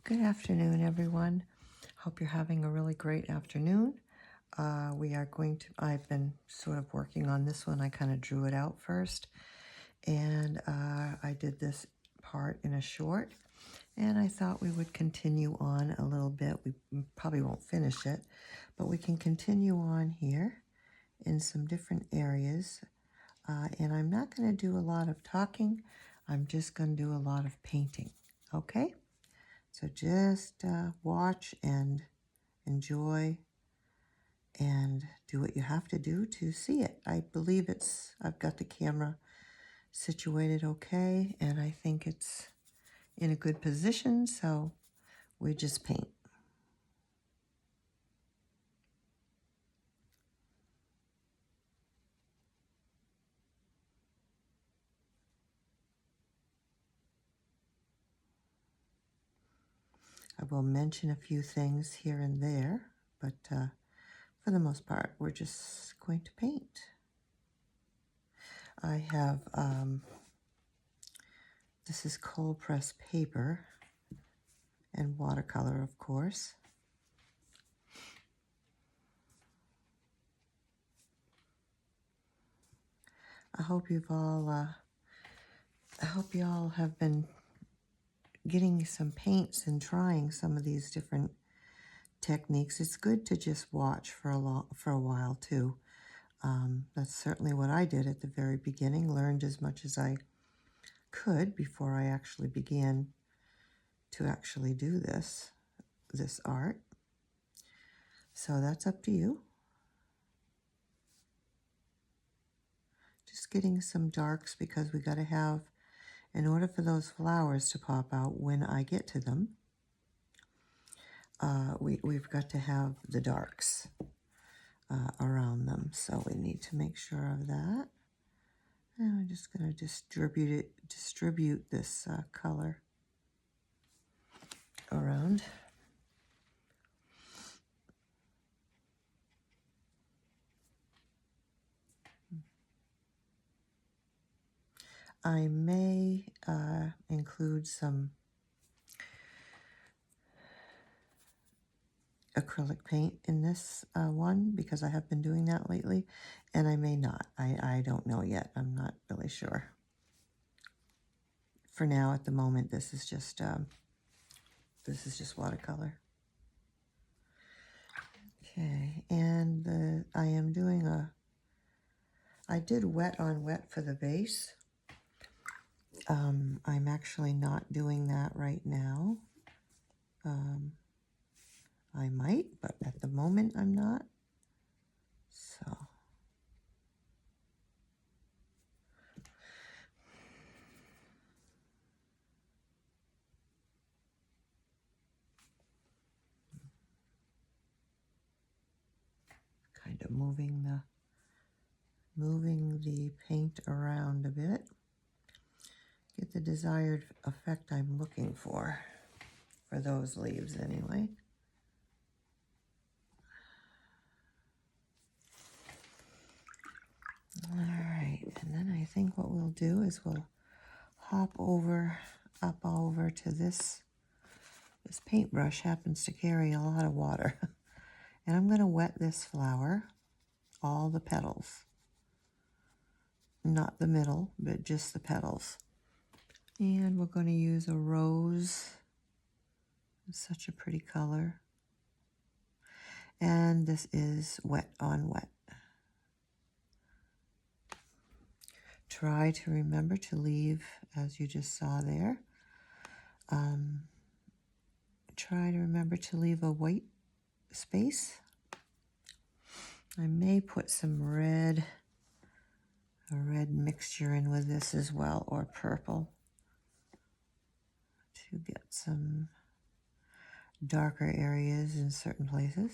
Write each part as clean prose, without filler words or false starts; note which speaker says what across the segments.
Speaker 1: Good afternoon, everyone. Hope you're having a really great afternoon. I've been sort of working on this one. I kind of drew it out first, and I did this part in a short, and I thought we would continue on a little bit. We probably won't finish it, but we can continue on here in some different areas. And I'm not going to do a lot of talking. I'm just going to do a lot of painting, okay? So just watch and enjoy and do what you have to do to see it. I believe I've got the camera situated okay, and I think it's in a good position, so we just paint. I will mention a few things here and there, but for the most part, we're just going to paint. I have, this is cold pressed paper and watercolor, of course. I hope you all have been getting some paints and trying some of these different techniques. It's good to just watch for a while too. That's certainly what I did at the very beginning. Learned as much as I could before I actually began to actually do this art. So that's up to you. Just getting some darks because we got to have, in order for those flowers to pop out when I get to them, we've got to have the darks around them. So we need to make sure of that. And I'm just going to distribute this color around. I may include some acrylic paint in this one because I have been doing that lately, and I may not. I don't know yet. I'm not really sure. For now, at the moment, this is just watercolor. Okay, and I am doing I did wet on wet for the vase. I'm actually not doing that right now. I might, but at the moment I'm not. So. Kind of moving the paint around a bit. Get the desired effect I'm looking for those leaves anyway. All right, and then I think what we'll do is we'll hop up over to this. This paintbrush happens to carry a lot of water. And I'm going to wet this flower, all the petals. Not the middle, but just the petals. And we're going to use a rose. It's such a pretty color. And this is wet on wet. Try to remember to leave, as you just saw there, try to remember to leave a white space. I may put some a red mixture in with this as well, or purple, to get some darker areas in certain places.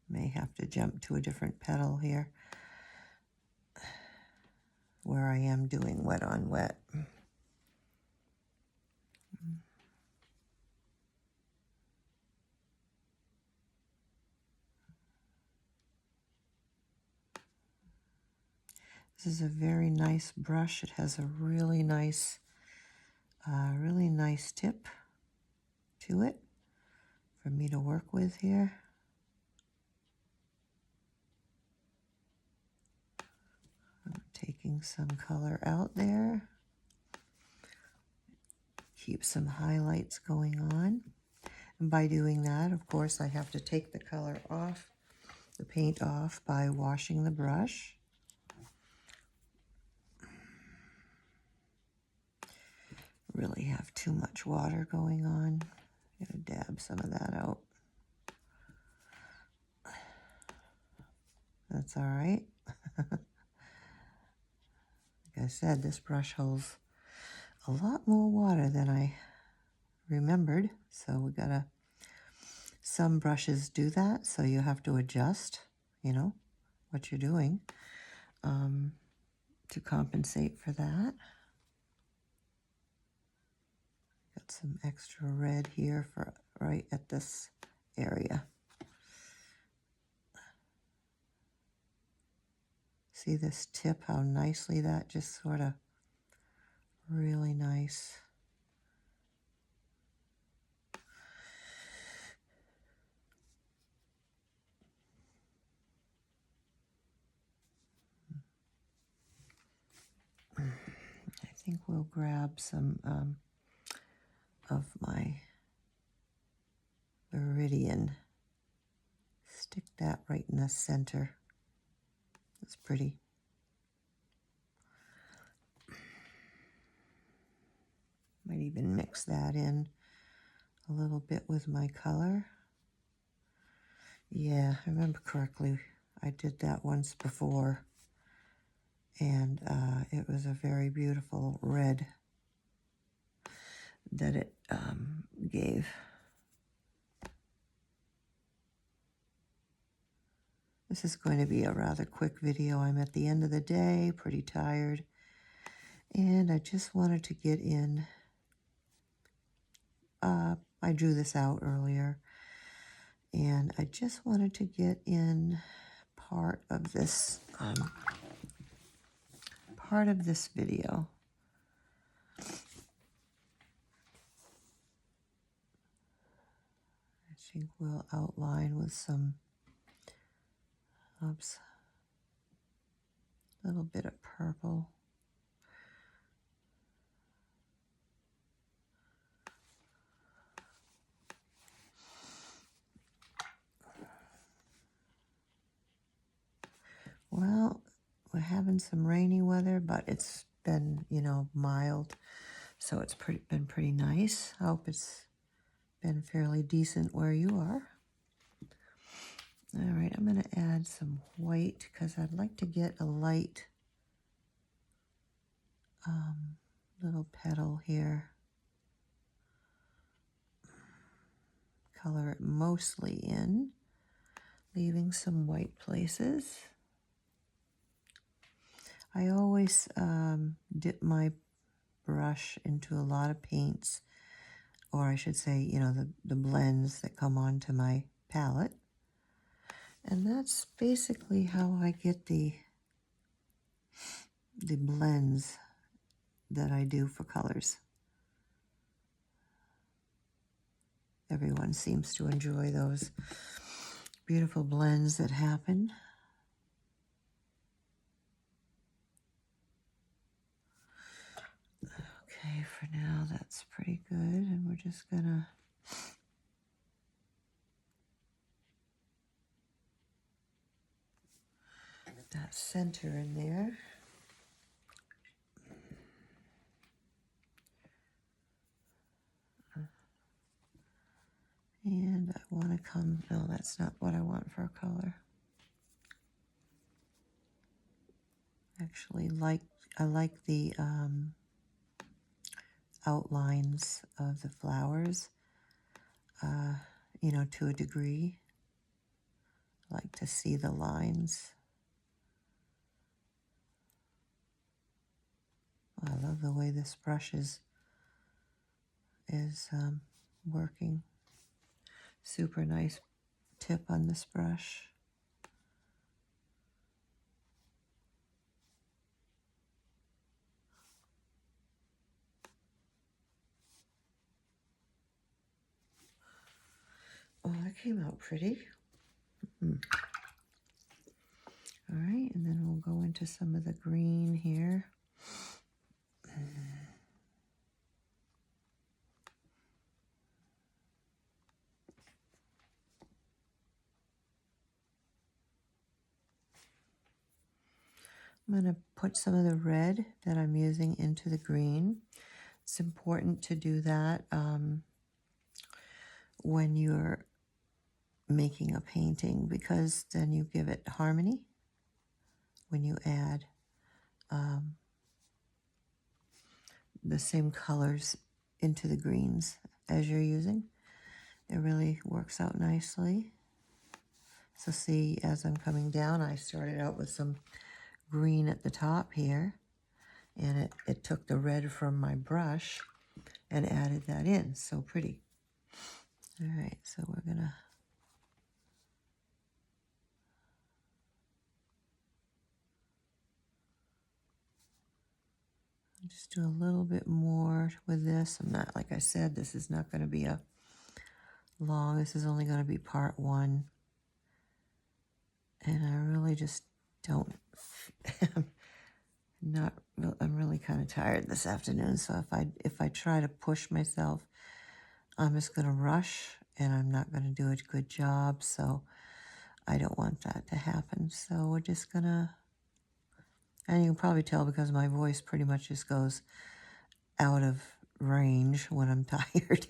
Speaker 1: May have to jump to a different petal here where I am doing wet on wet. This is a very nice brush. It has a really nice a really nice tip to it for me to work with here. I'm taking some color out there. Keep some highlights going on. And by doing that, of course, I have to take the color off, the paint off, by washing the brush. Really have too much water going on. Gotta dab some of that out. That's all right. Like I said, this brush holds a lot more water than I remembered. So we gotta, some brushes do that, so you have to adjust, you know, what you're doing to compensate for that. Got some extra red here for right at this area. See this tip, how nicely that just sort of, really nice. I think we'll grab some of my Viridian. Stick that right in the center. That's pretty. Might even mix that in a little bit with my color. Yeah, I remember correctly. I did that once before, and it was a very beautiful red that it gave. This is going to be a rather quick video. I'm at the end of the day, pretty tired, and I just wanted to get in. I drew this out earlier, and I just wanted to get in part of this video. I think we'll outline with some, oops, a little bit of purple. Well, we're having some rainy weather, but it's been, you know, mild, so it's been pretty nice. I hope it's been fairly decent where you are. All right, I'm going to add some white because I'd like to get a light little petal here. Color it mostly in, leaving some white places. I always dip my brush into a lot of paints, or I should say, you know, the blends that come onto my palette. And that's basically how I get the blends that I do for colors. Everyone seems to enjoy those beautiful blends that happen. Okay, for now that's pretty good, and we're just gonna that center in there. And I want to come, no, that's not what I want for a color. Actually, I like the outlines of the flowers, you know, to a degree. I like to see the lines. I love the way this brush is working. Super nice tip on this brush. came out pretty. All right, and then we'll go into some of the green here. I'm going to put some of the red that I'm using into the green. It's important to do that when you're making a painting, because then you give it harmony when you add the same colors into the greens as you're using. It really works out nicely. So see, as I'm coming down, I started out with some green at the top here, and it took the red from my brush and added that in. So pretty. All right, so we're gonna just do a little bit more with this. I'm not, like I said, this is not going to be a long, this is only going to be part one. And I really just don't, I'm really kind of tired this afternoon. So if I try to push myself, I'm just going to rush and I'm not going to do a good job. So I don't want that to happen. So we're just going to, and you can probably tell because my voice pretty much just goes out of range when I'm tired.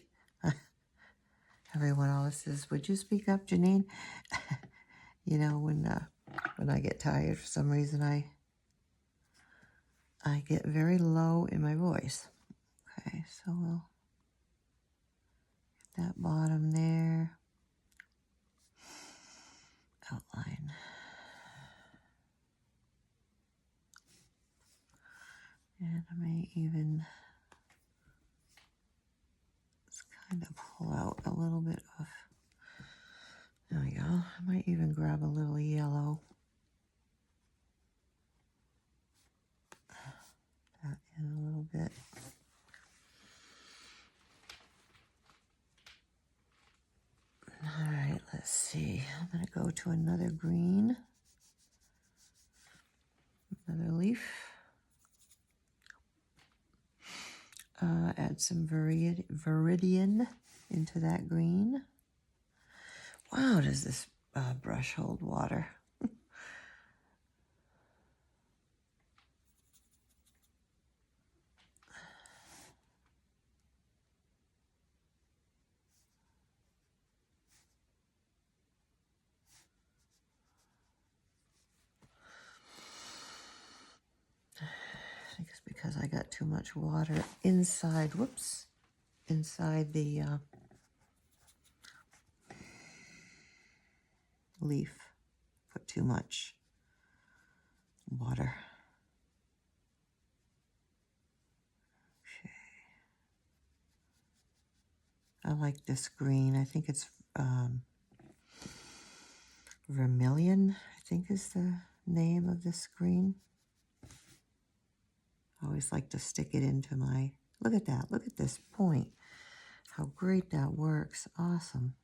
Speaker 1: Everyone always says, "Would you speak up, Janine?" You know, when I get tired, for some reason, I get very low in my voice. Okay, so we'll get that bottom there. Outline. And I may even just kind of pull out a little bit of, there we go. I might even grab a little yellow. That in a little bit. All right, let's see. I'm going to go to another green. Another leaf. Add some viridian into that green. Wow, does this brush hold water? I think it's because I got too much water inside, whoops, inside the leaf. Put too much water. Okay. I like this green. I think it's vermilion, I think is the name of this green. I always like to stick it into my, look at that, look at this point. How great that works, awesome.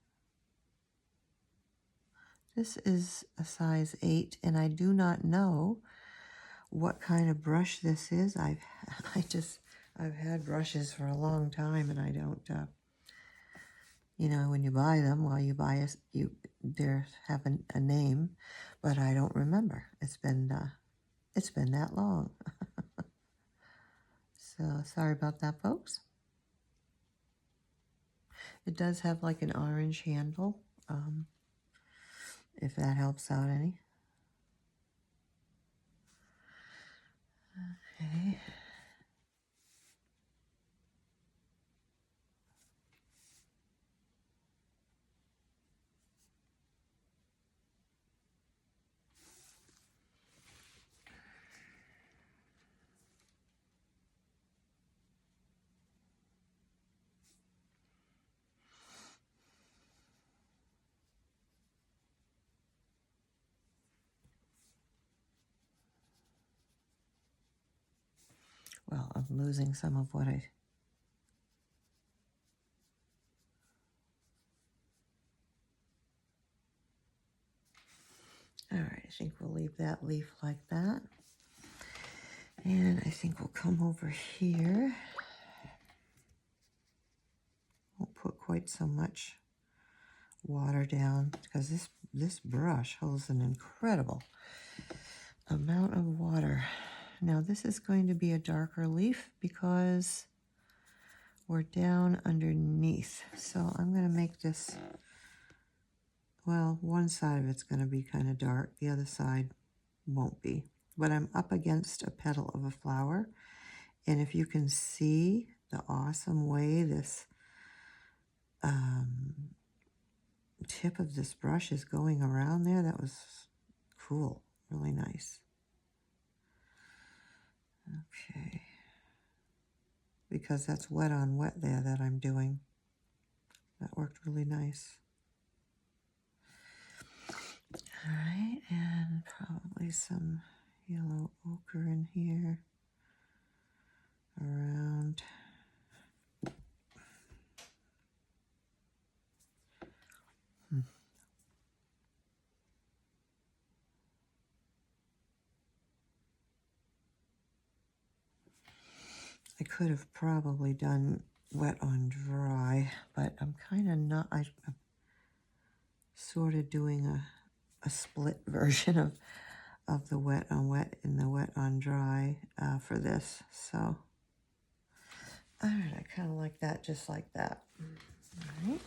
Speaker 1: This is a size 8, and I do not know what kind of brush this is. I've had brushes for a long time, and I don't, you know, when you buy them, well, you buy they have a name, but I don't remember. It's been that long. So sorry about that, folks. It does have like an orange handle, if that helps out any. Okay. Well, I'm losing some of what I... All right, I think we'll leave that leaf like that. And I think we'll come over here. Won't put quite so much water down because this brush holds an incredible amount of water. Now this is going to be a darker leaf because we're down underneath. So I'm going to make this, well, one side of it's going to be kind of dark. The other side won't be. But I'm up against a petal of a flower. And if you can see the awesome way this tip of this brush is going around there, that was cool. Really nice. Okay. Because that's wet on wet there that I'm doing. That worked really nice. All right, and probably some yellow ochre in here around. I could have probably done wet on dry, but I'm kind of not. I'm sort of doing a split version of the wet on wet and the wet on dry for this. So, all right, I kind of like that, just like that. All right.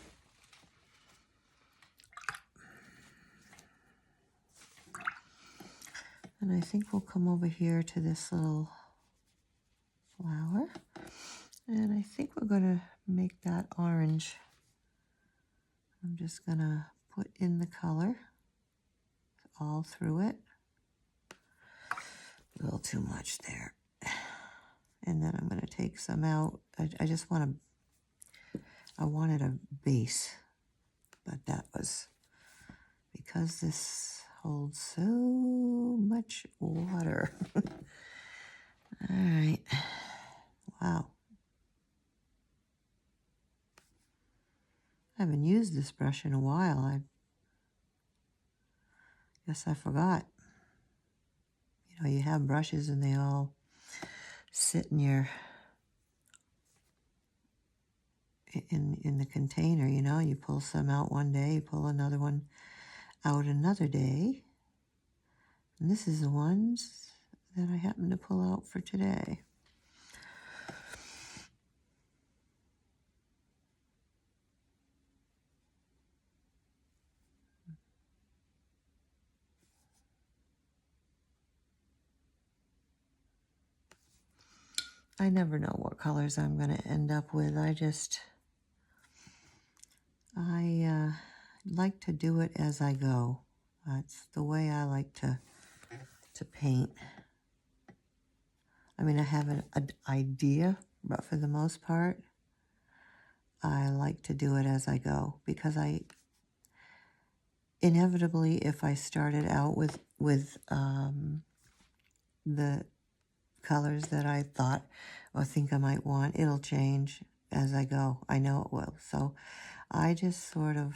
Speaker 1: And I think we'll come over here to this little flower. And I think we're going to make that orange. I'm just going to put in the color all through it. A little too much there. And then I'm going to take some out. I just want to, I wanted a base, but that was, because this holds so much water. All right. Wow. I haven't used this brush in a while. I guess I forgot. You know, you have brushes and they all sit in your in the container, you know. You pull some out one day, you pull another one out another day. And this is the ones that I happen to pull out for today. I never know what colors I'm going to end up with. I like to do it as I go. That's the way I like to paint. I mean, I have an idea, but for the most part, I like to do it as I go, because inevitably, if I started out with the colors that I thought or think I might want, it'll change as I go. I know it will. So I just sort of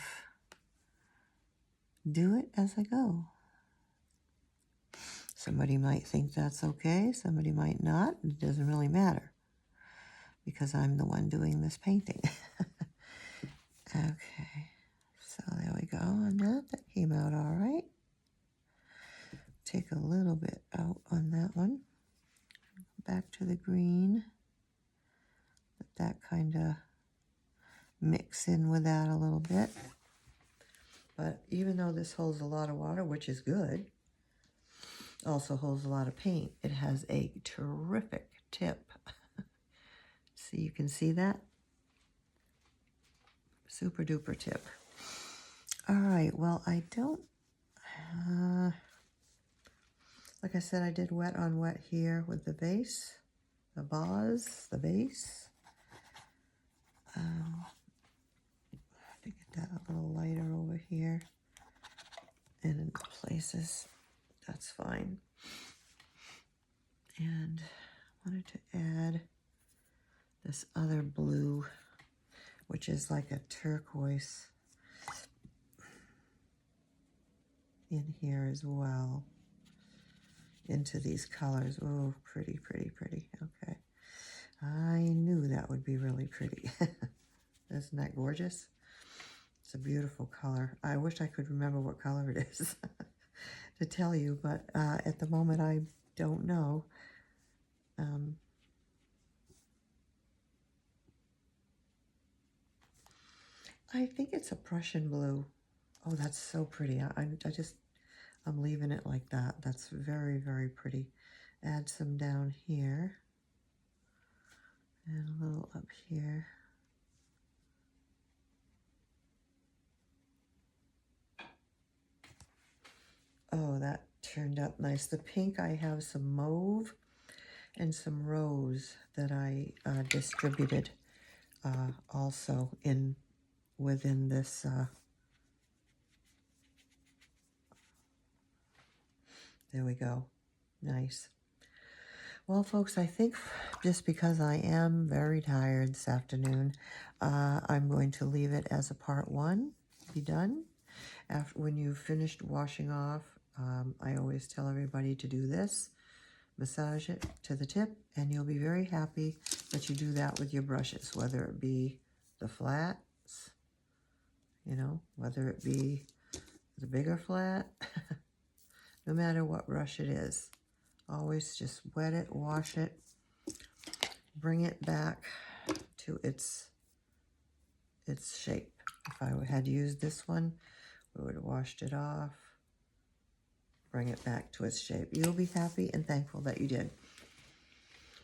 Speaker 1: do it as I go. Somebody might think that's okay. Somebody might not. It doesn't really matter because I'm the one doing this painting. Okay. So there we go on that. That came out all right. Take a little bit out on that one. Back to the green. Let that kind of mix in with that a little bit. But even though this holds a lot of water, which is good, also holds a lot of paint, it has a terrific tip. See, you can see that? Super duper tip. All right, well, I don't, like I said, I did wet on wet here with the vase, the vase, the vase. To get that a little lighter over here and in places, that's fine. And I wanted to add this other blue, which is like a turquoise. in here as well, into these colors. Oh, pretty, pretty, pretty. Okay. I knew that would be really pretty. Isn't that gorgeous? It's a beautiful color. I wish I could remember what color it is to tell you, but at the moment I don't know. I think it's a Prussian blue. Oh, that's so pretty. I'm leaving it like that. That's very, very pretty. Add some down here and a little up here. Oh, that turned out nice. The pink, I have some mauve and some rose that I distributed also within this. There we go. Nice. Well, folks, I think just because I am very tired this afternoon, I'm going to leave it as a part 1. Be done. When you've finished washing off, I always tell everybody to do this. Massage it to the tip, and you'll be very happy that you do that with your brushes, whether it be the flats, whether it be the bigger flat, no matter what brush it is. Always just wet it, wash it, bring it back to its shape. If I had used this one, we would have washed it off, bring it back to its shape. You'll be happy and thankful that you did.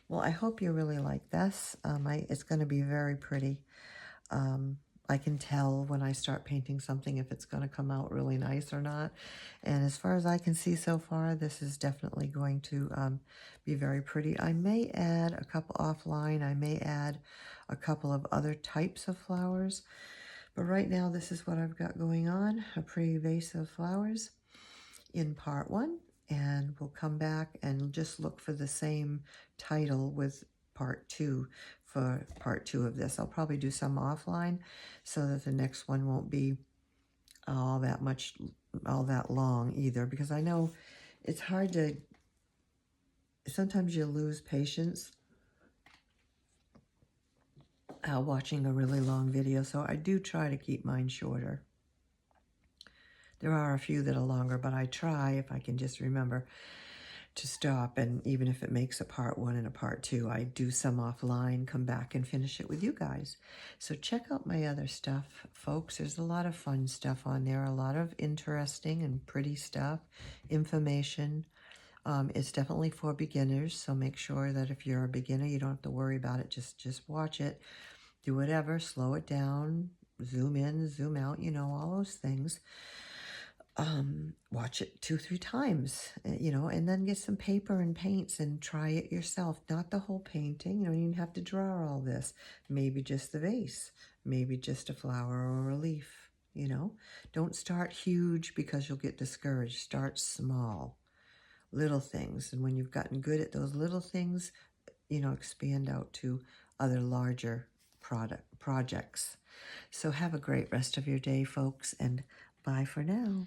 Speaker 1: Well, I hope you really like this. It's going to be very pretty. I can tell when I start painting something if it's going to come out really nice or not. And as far as I can see so far, this is definitely going to be very pretty. I may add a couple offline. I may add a couple of other types of flowers. But right now, this is what I've got going on, a pretty vase of flowers in part 1. And we'll come back and just look for the same title with part 2 for part 2 of this. I'll probably do some offline so that the next one won't be all that long either, because I know it's hard to, sometimes you lose patience watching a really long video, so I do try to keep mine shorter. There are a few that are longer, but I try, if I can just remember, to stop, and even if it makes a part 1 and a part 2, I do some offline, come back and finish it with you guys. So check out my other stuff, folks. There's a lot of fun stuff on there, a lot of interesting and pretty stuff, information. It's definitely for beginners, so make sure that if you're a beginner, you don't have to worry about it. Just watch it, do whatever, slow it down, zoom in, zoom out, all those things. Watch it 2-3 times, and then get some paper and paints and try it yourself. Not the whole painting. You don't even have to draw all this. Maybe just the vase. Maybe just a flower or a leaf, Don't start huge because you'll get discouraged. Start small. Little things. And when you've gotten good at those little things, expand out to other larger projects. So have a great rest of your day, folks, and bye for now.